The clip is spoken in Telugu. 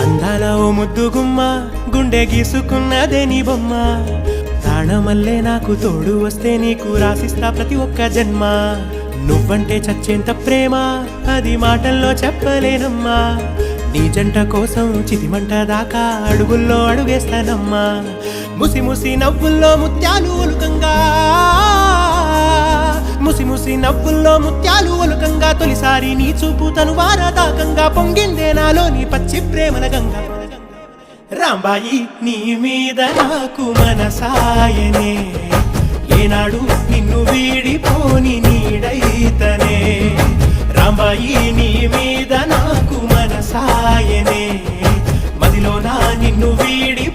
అందాల ఓ ముద్దు గుమ్మ గుండె గీసుకున్నదే నీ బొమ్మ ప్రాణమల్లే నాకు తోడు వస్తే నీకు రాసిస్తా ప్రతి ఒక్క జన్మ నువ్వంటే చచ్చేంత ప్రేమ అది మాటల్లో చెప్పలేనమ్మా నీ జంట కోసం చితిమంట దాకా అడుగుల్లో అడుగేస్తానమ్మా ముసి ముసి నవ్వుల్లో ముత్యాలు ఒలుకంగా ముసి ముసి నవ్వుల్లో ముత్యాలు ఒలుకంగా తొలిసారి నీ చూపు తను వారదాకంగా పొంగిందే నాలో నీ పచ్చి ప్రేమల గంగా రాంబాయి నీ మీద నాకు మనసాయనే ఏనాడు నిన్ను వీడిపోని నీడైతనే రాంబాయి నీ మీద నాకు మనసాయనే మదిలో నా నిన్ను వీడి